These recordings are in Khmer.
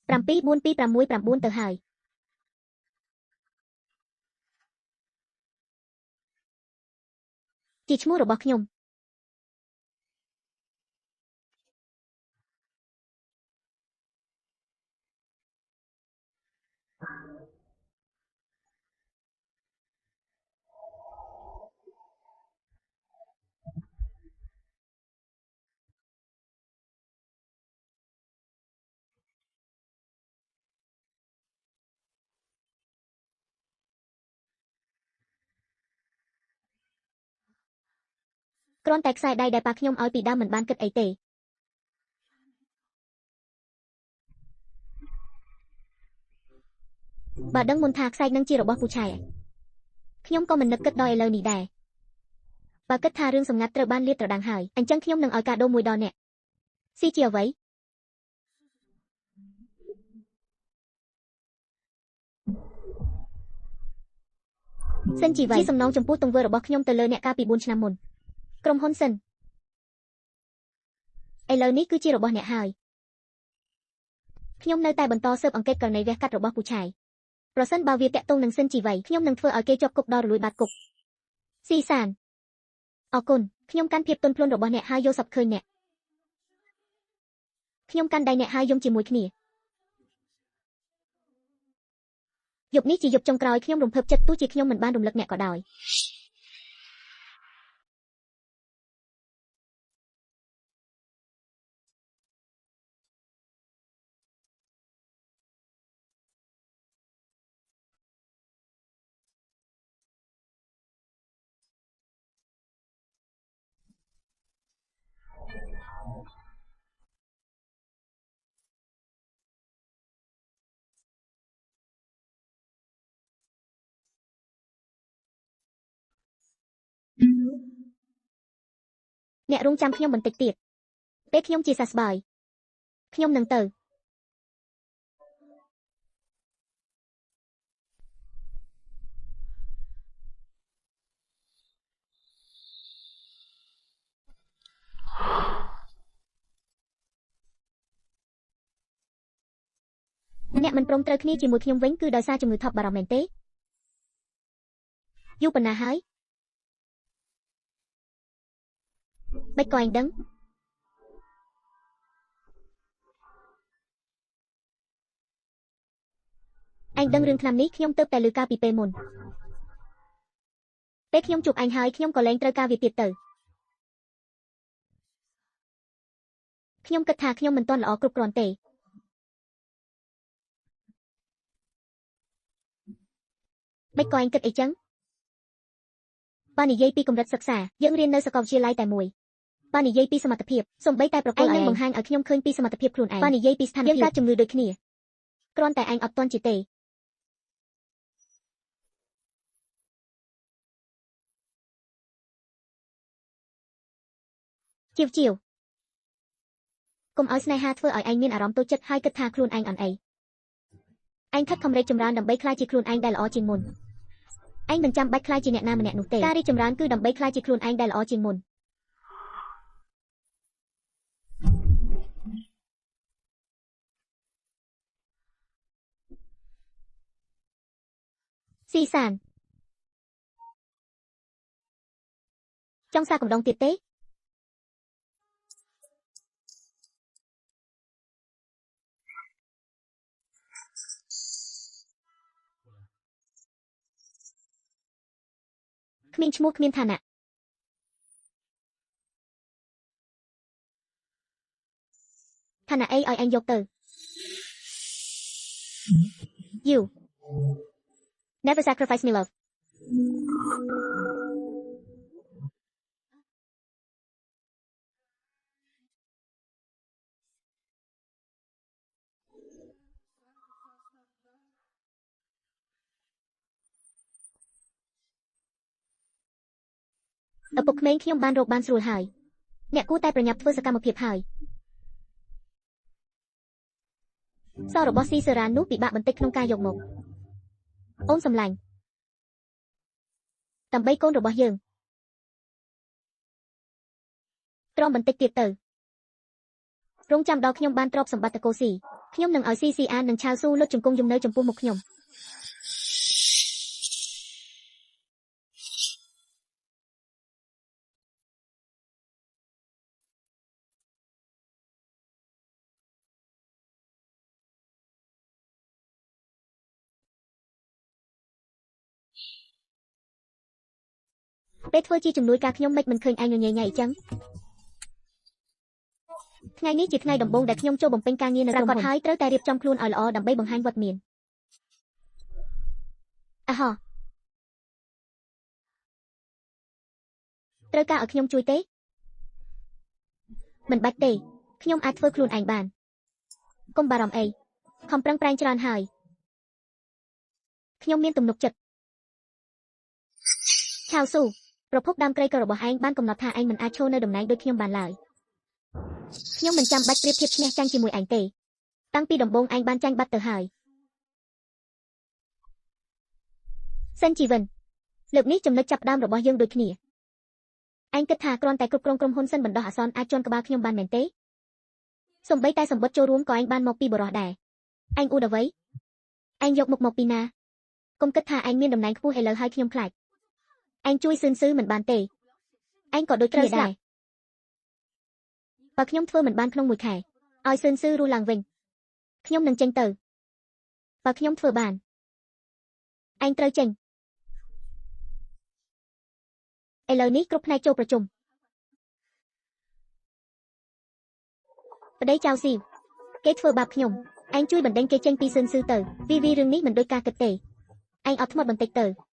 7-4-2-6-9 ទៅហើយជាឈ្មោះរបស់ខ្ញុំគ្រាន់តែខ្សែដៃដែលប៉ាខ្ញុំឲ្យពីដើមមិនបានគិតអីទេបើដឹងមុនថាខ្សែនឹងជារបស់ពូឆែខ្ញុំក៏មិននឹកគិតដល់ឥឡូវនេះដែរបើគិតថារឿងសម្ងាត់ត្រូវបានលាតត្រដាងហើយអញ្ចឹងខ្ញុំនឹងឲ្យកាដូមួយដល់អ្នកស៊ីជាអ្វីសិនជីវៃជាសំណងចំពោះទង្វើរបស់ខ្ញុំទៅលើអ្នកកាលពី4ឆ្នាំមុនក្រុមហ៊ុនសិនឥឡូវនេះគឺជារបស់អ្នកហើយខ្ញុំនៅតែបន្តស៊ើបអង្កេតករណីវះកាត់របស់ពូឆាយប្រសិនបើវាតាក់ទងនឹងសិនជីវៃខ្ញុំនឹងធ្វើឲ្យគេជាប់គុកដល់រលួយបាត់គុកស៊ីសានអរគុណខ្ញុំកាន់ភាពទន់ភ្លន់របស់អ្នកហើយយកសពឃើញអ្នកខ្ញុំកាន់ដៃអ្នកហើយយំជាមួយគ្នាយប់នេះជាយប់ចុងក្រោយខ្ញុំរំភើបចិត្តទោះជាខ្ញុំមិនបានរំលឹកអ្នកក៏ដោយអ្នករងចាំខ្ញុំបន្តិចទៀតពេលខ្ញុំជាសះស្បើយខ្ញុំនឹងទៅអ្នកមិនព្រមត្រូវគ្នាជាមួយខ្ញុំវិញគឺដោយសារជំងឺថប់បារម្ភមែនទេយូរប៉ុណ្ណាហើយមិនក៏ឯងដឹងឯងដឹងរឿងឆ្នាំនេះខ្ញុំទើបតែឮកាលពីពេលមុនពេលខ្ញុំជួបឯងហើយខ្ញុំក៏លែងត្រូវការវាទៀតទៅខ្ញុំគិតថាខ្ញុំមិនទាន់ល្អគ្រប់គ្រាន់ទេមិនក៏ឯងគិតអីចឹងបើនិយាយពីកម្រិតសិក្សាយើងរៀននៅសាកលវិទ្យាល័យតែមួយបើនិយាយពីសមត្ថភាពសូម្បីតែប្រកួតឯងនឹងបង្ហាញឲ្យខ្ញុំឃើញពីសមត្ថភាពខ្លួនឯងបើនិយាយពីស្ថានភាពយើងកើតជំងឺដូចគ្នាគ្រាន់តែឯងអត់ទាន់ជាទេជាវកុំឲ្យស្នេហាធ្វើឲ្យឯងមានអារម្មណ៍តូចចិត្តហើយគិតថាខ្លួនឯងអន់អីឯងខិតខំរែកចម្រើនដើម្បីក្លាយជាខ្លួនឯងដែលល្អជាងមុនឯងមិនចាំបាច់ក្លាយជាអ្នកណាម្នាក់នោះទេការរីកចម្រើនគឺដើម្បីក្លាយជាខ្លួនឯងដែលល្អជាងមុនស៊ីសានចង់សារកំដងទៀតទេគ្មានឈ្មោះគ្មានឋានៈឋានៈអីឲ្យឯងយកទៅ You never sacrifice me love ឪពុកក្មេងខ្ញុំបានរកបានស្រួលហើយអ្នកគួរតែប្រញាប់ធ្វើសកម្មភាពហើយសររបស់ស៊ីសេរ៉ានោះពិបាកបន្តិចក្នុងការយកមកអូនសម្លាញ់ដើម្បីកូនរបស់យើងទ្រាំបន្តិចទៀតទៅរងចាំដល់ខ្ញុំបានទ្រព្យសម្បត្តិតកូស៊ី ខ្ញុំនឹងឲ្យ CCR និងឆាវស៊ូលុតជង្គង់យំនៅចំពោះមុខខ្ញុំពេលធ្វើជាជំនួយការខ្ញុំមិនឃើញឯងញញែងអីចឹងថ្ងៃនេះជាថ្ងៃដំបូងដែលខ្ញុំចូលបំពេញការងារនៅក្រុមហ៊ុនហើយត្រូវតែរៀបចំខ្លួនឲ្យល្អដើម្បីបង្ហាញវត្តមានអាហោត្រូវការឲ្យខ្ញុំជួយទេមិនបាច់ទេខ្ញុំអាចធ្វើខ្លួនឯងបានកុំបារម្ភអីខំប្រឹងប្រែងច្រើនហើយខ្ញុំមានទំនុកចិត្តឆាវស៊ូប្រភពដើមក្រីក្ររបស់ឯងបានកំណត់ថាឯងមិនអាចឈរនៅតំណែងដូចខ្ញុំបានឡើយខ្ញុំមិនចាំបាច់ប្រៀបធៀបឈ្នះចាញ់ជាមួយឯងទេតាំងពីដំបូងឯងបានចាញ់បាត់ទៅហើយសិនជីវិនលើកនេះចំណុចចាប់ផ្ដើមរបស់យើងដូចគ្នាឯងគិតថាគ្រាន់តែគ្រប់គ្រងក្រុមហ៊ុនសិនបណ្ដោះអាសន្នអាចជន់ក្បាលខ្ញុំបានមែនទេសូម្បីតែសម្បត្តិចូលរួមក៏ឯងបានមកពីបរិះដែរឯងអួតអ្វីឯងយកមុខមកពីណាកុំគិតថាឯងមានតំណែងខ្ពស់ឥឡូវហើយខ្ញុំខ្លាចឯងជួយស៊ឿនស៊ឺមិនបានទេឯងក៏ដូចគ្នាដែរបើខ្ញុំធ្វើមិនបានក្នុងមួយខែឲ្យស៊ឿនស៊ឺរស់ឡើងវិញខ្ញុំនឹងចេញទៅបើខ្ញុំធ្វើបានឯងត្រូវចេញឥឡូវនេះគ្រប់ផ្នែកចូលប្រជុំប្តីចៅស៊ីវគេធ្វើបាបខ្ញុំឯងជួយបណ្ដេញគេចេញពីស៊ឿនស៊ឺទៅវីរឿងនេះមិនដូចការគិតទេឯងអត់ធ្មត់បន្តិចទៅ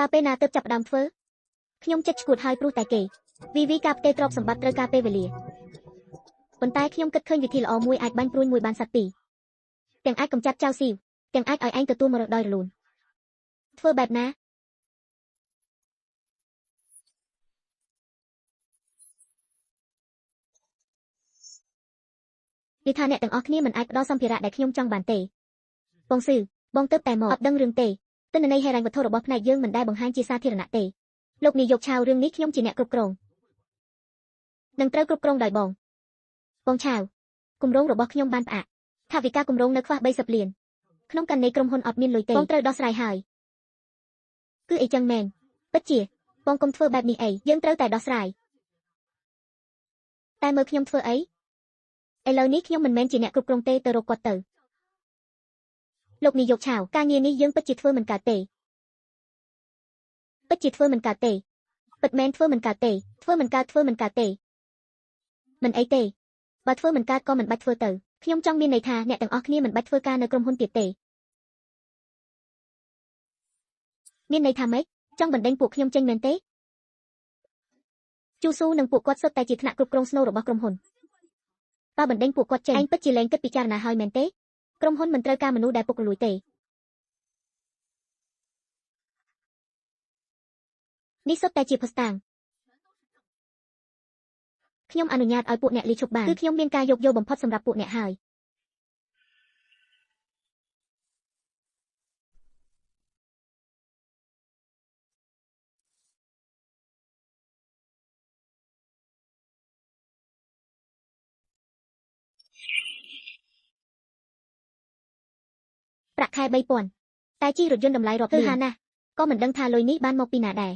តើពេលណាទើបចាប់ផ្ដើមធ្វើខ្ញុំចិត្តឈួតហើយព្រោះតែគេវីការផ្ទេរទ្រព្យសម្បត្តិត្រូវការពេលវេលាប៉ុន្តែខ្ញុំគិតឃើញវិធីល្អមួយអាចបាញ់ព្រួញមួយបានសត្វពីរទាំងអាចកម្ចាត់ចៅស៊ីវទាំងអាចឲ្យឯងទទួលមរតកដោយរលូនធ្វើបែបណានិយាយថាអ្នកទាំងអស់គ្នាមិនអាចផ្ដល់សម្ភារៈដែលខ្ញុំចង់បានទេបងស៊ឺបងទៅតែមកអត់ដឹងរឿងទេទិន្នន័យហិរញ្ញវត្ថុរបស់ផ្នែកយើងមិនដែលបង្ហាញជាសាធារណៈទេលោកនាយកឆាវរឿងនេះខ្ញុំជាអ្នកគ្រប់គ្រងនឹងត្រូវគ្រប់គ្រងដោយបងឆាវគម្រោងរបស់ខ្ញុំបានផ្អាកថាវិការគម្រោងនៅខ្វះ30លានក្នុងករណីក្រុមហ៊ុនអត់មានលុយទេបងត្រូវដោះស្រាយហើយគឺអីចឹងមែនពិតជាបងកុំធ្វើបែបនេះអីយើងត្រូវតែដោះស្រាយតែមើលខ្ញុំធ្វើអីឥឡូវនេះខ្ញុំមិនមែនជាអ្នកគ្រប់គ្រងទេទៅរកគាត់ទៅលោកនាយកឆាវការងារនេះយើងពិតជាធ្វើមិនកើតទេពិតជាធ្វើមិនកើតទេពិតមែនធ្វើមិនកើតទេធ្វើមិនកើតទេមិនអីទេបើធ្វើមិនកើតក៏មិនបាច់ធ្វើទៅខ្ញុំចង់មានន័យថាអ្នកទាំងអស់គ្នាមិនបាច់ធ្វើការនៅក្រុមហ៊ុនទៀតទេមានន័យថាម៉េចចង់បណ្ដេញពួកខ្ញុំចេញមែនទេជូស៊ូនិងពួកគាត់សុទ្ធតែជាថ្នាក់គ្រប់គ្រងស្នូលរបស់ក្រុមហ៊ុនបើបណ្ដេញពួកគាត់ចេញឯងពិតជាលែងគិតពិចារណាហើយមែនទេក្រុមហ៊ុនមិនត្រូវការមនុស្សដែលពុករលួយទេនេះសុទ្ធតែជាភស្តុតាងខ្ញុំអនុញ្ញាតឲ្យពួកអ្នកលាឈប់បានគឺខ្ញុំមានការយោគយល់បំផុតសម្រាប់ពួកអ្នកហើយប្រាក់ខែ 3000 តែជិះរថយន្តតម្លៃរាប់លានគឺហាណាស់ក៏មិនដឹងថាលុយនេះបានមកពីណាដែរ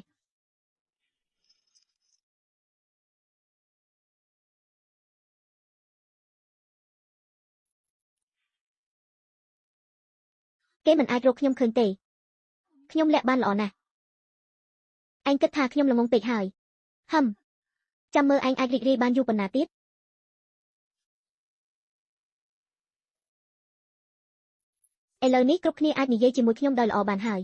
គេមិនអាចរកខ្ញុំឃើញទេខ្ញុំលាក់បានល្អណាស់ឯងគិតថាខ្ញុំល្ងងពេកហើយចាំមើលឯងអាចរីករាយបានយូរប៉ុណ្ណាទៀតឥឡូវនេះគ្រប់គ្នាអាចនិយាយជាមួយខ្ញុំដោយល្អបានហើយ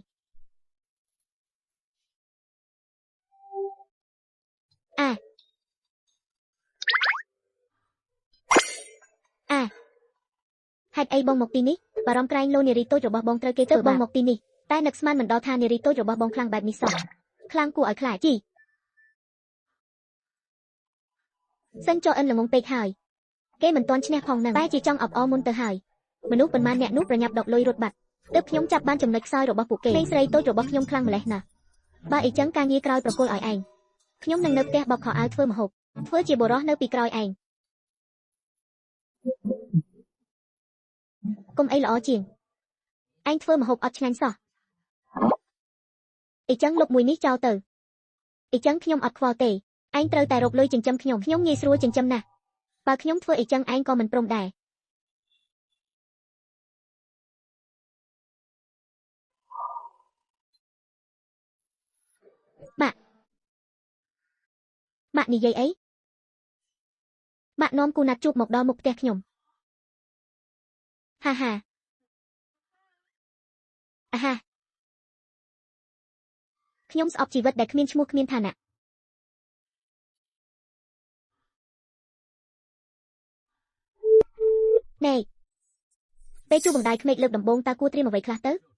ហេតុអីបងមកទីនេះបារម្ភក្រែងលោនារីតូចរបស់បងត្រូវគេធ្វើបងមកទីនេះតែនឹកស្មានមិនដល់ថានារីតូចរបស់បងខ្លាំងបែបនេះសោះខ្លាំងគួរឲ្យខ្លាចជីសិនចោអិនល្ងងពេកហើយគេមិនទាន់ឈ្នះផងនឹងតែជាចង់អបអរមុនទៅហើយមនុស្សប៉ុន្មានអ្នកនោះប្រញាប់ដកលុយរត់បាត់ទើបខ្ញុំចាប់បានចំណុចខ្សោយរបស់ពួកគេក្មេងស្រីតូចរបស់ខ្ញុំខ្លាំងម្លេះណាស់បើអីចឹងការងារក្រោយប្រគល់ឲ្យឯងខ្ញុំនឹងនៅផ្ទះបោកខោអាវធ្វើម្ហូប ធ្វើជាបុរសនៅពីក្រោយឯងកុំអីល្អជាងឯងធ្វើម្ហូបអត់ឆ្ងាញ់សោះអីចឹងលុបមួយនេះចោលទៅអីចឹងខ្ញុំអត់ខ្វល់ទេឯងត្រូវតែរកលុយចិញ្ចឹមខ្ញុំងាយស្រួលចិញ្ចឹមណាស់បើខ្ញុំធ្វើអីចឹងឯងក៏មិនព្រមដែរម៉ាក់និយាយអីម៉ាក់នាំគូណាត់ជួបមកដល់មុខផ្ទះខ្ញុំហាហាអាហាខ្ញុំស្អប់ជីវិតដែលគ្មានឈ្មោះគ្មានឋានៈណែពេលជួបបណ្ដាយក្មេកលើកដំបូងតើគួរត្រៀមអ្វីខ្លះទៅ